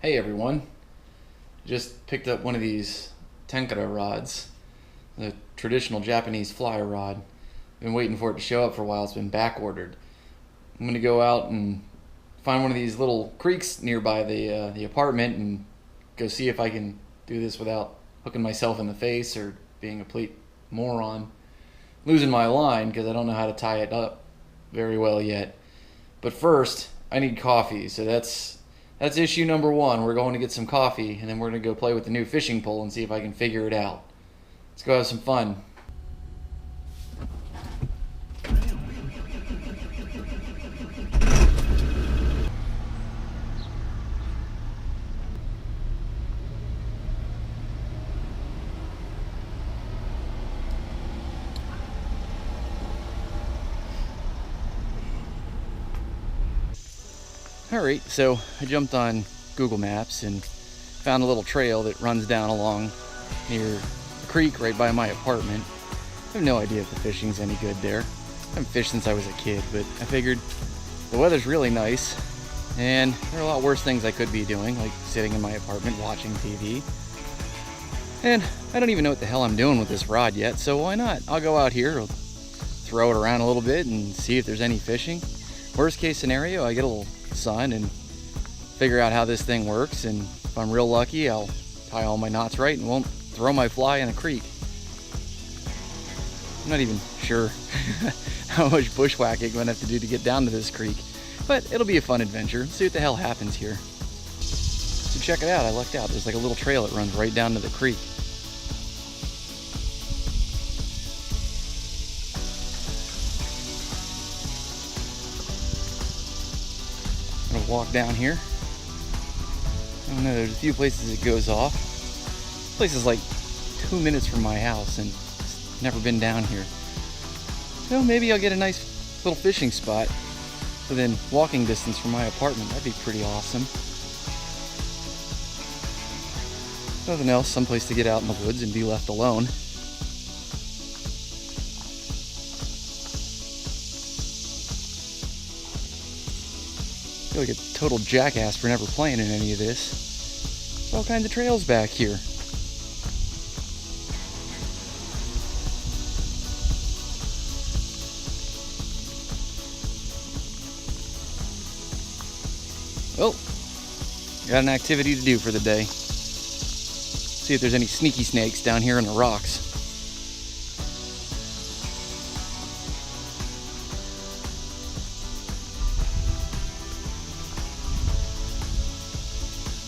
Hey everyone, just picked up one of these Tenkara rods, the traditional Japanese fly rod. Been waiting for it to show up for a while. It's been back ordered. I'm gonna go out and find one of these little creeks nearby the apartment and go see if I can do this without hooking myself in the face or being a complete moron, losing my line because I don't know how to tie it up very well yet. But first, I need coffee, so that's issue number one. We're going to get some coffee, and then we're going to go play with the new fishing pole and see if I can figure it out. Let's go have some fun. Alright, so I jumped on Google Maps and found a little trail that runs down along near a creek right by my apartment. I have no idea if the fishing's any good there. I haven't fished since I was a kid, but I figured the weather's really nice and there are a lot worse things I could be doing, like sitting in my apartment watching TV. And I don't even know what the hell I'm doing with this rod yet, so why not? I'll go out here, I'll throw it around a little bit and see if there's any fishing. Worst case scenario, I get a little sun and figure out how this thing works, and if I'm real lucky, I'll tie all my knots right and won't throw my fly in a creek. I'm not even sure how much bushwhacking I'm gonna have to do to get down to this creek, but it'll be a fun adventure. See what the hell happens here. So check it out, I lucked out. There's like a little trail that runs right down to the creek. Walk down here. I don't know, there's a few places it goes off. This place is like 2 minutes from my house and it's never been down here. So maybe I'll get a nice little fishing spot within walking distance from my apartment. That'd be pretty awesome. Nothing else, someplace to get out in the woods and be left alone. I feel like a total jackass for never playing in any of this. There's all kinds of trails back here. Well, got an activity to do for the day. See if there's any sneaky snakes down here in the rocks.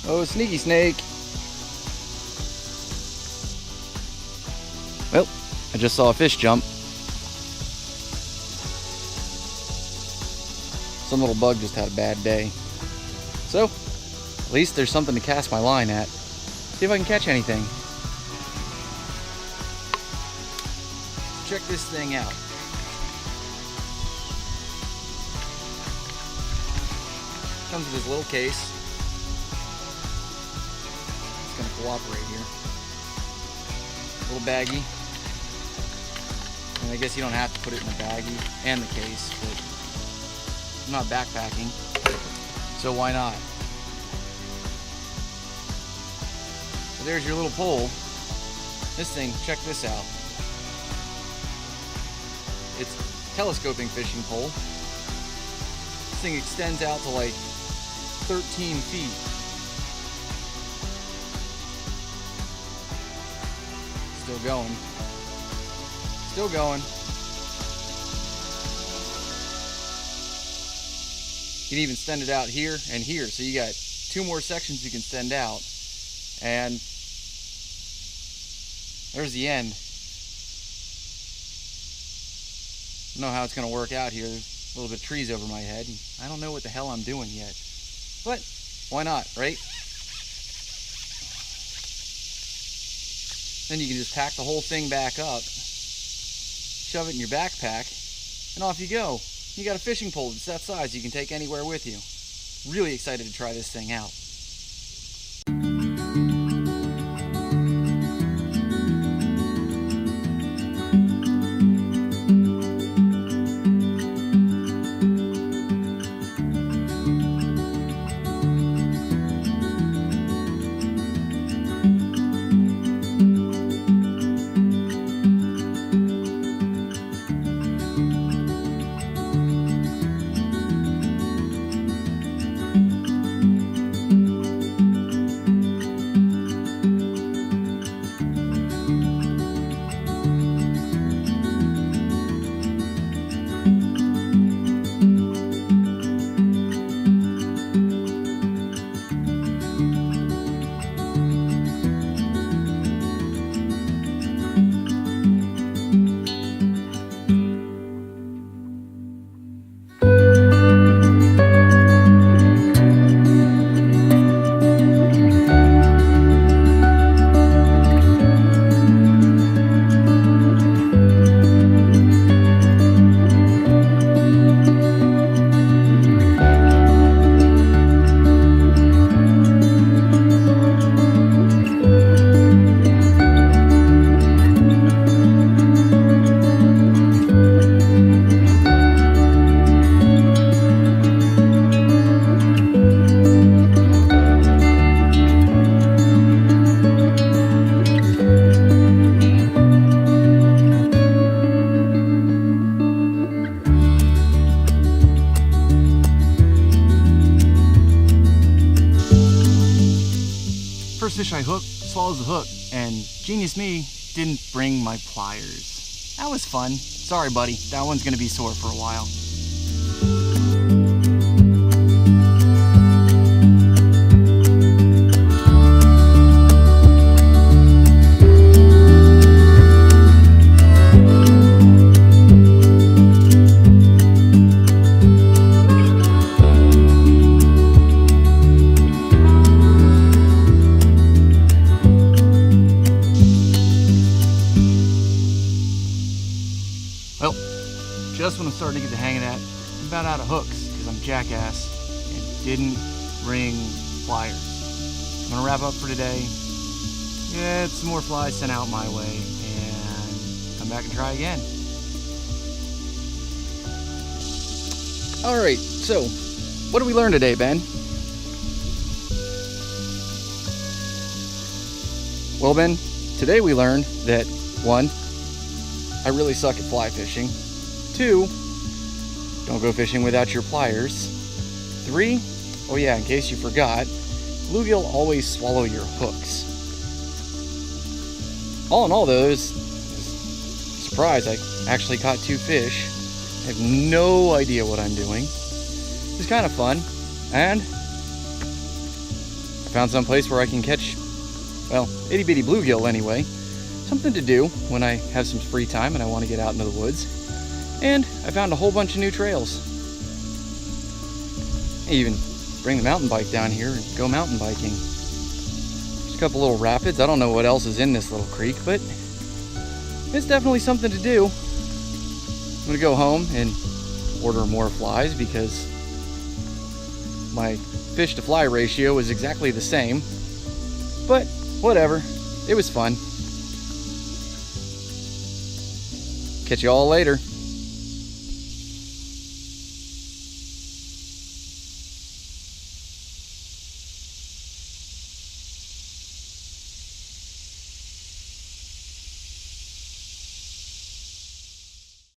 Oh, sneaky snake. Well, I just saw a fish jump. Some little bug just had a bad day. So, at least there's something to cast my line at. See if I can catch anything. Check this thing out. Comes with this little case. Gonna cooperate here. A little baggie. And I guess you don't have to put it in the baggie and the case, but I'm not backpacking, so why not? So there's your little pole. This thing, check this out. It's a telescoping fishing pole. This thing extends out to like 13 feet. Still going. Still going. You can even send it out here and here. So you got 2 more sections you can send out. And there's the end. I don't know how it's going to work out here. There's a little bit of trees over my head. I don't know what the hell I'm doing yet. But why not, right? Then you can just pack the whole thing back up, shove it in your backpack, and off you go. You got a fishing pole that's that size you can take anywhere with you. Really excited to try this thing out. fish I hook swallows the hook, and genius me didn't bring my pliers. That was fun. Sorry, buddy. That one's gonna be sore for a while. Well, just when I'm starting to get the hang of that, I'm about out of hooks because I'm jackass and didn't bring pliers. I'm gonna wrap up for today, get some more flies sent out my way, and come back and try again. All right, so what did we learn today, Ben? Well, Ben, today we learned that 1, I really suck at fly fishing. 2, don't go fishing without your pliers. 3, oh yeah, in case you forgot, bluegill always swallow your hooks. All in all though, surprise, I actually caught 2 fish. I have no idea what I'm doing. It's kind of fun, and I found some place where I can catch, well, itty bitty bluegill anyway. Something to do when I have some free time and I want to get out into the woods. And I found a whole bunch of new trails. I even bring the mountain bike down here and go mountain biking. There's a couple little rapids. I don't know what else is in this little creek, but it's definitely something to do. I'm gonna go home and order more flies because my fish to fly ratio is exactly the same. But whatever, it was fun. Catch you all later.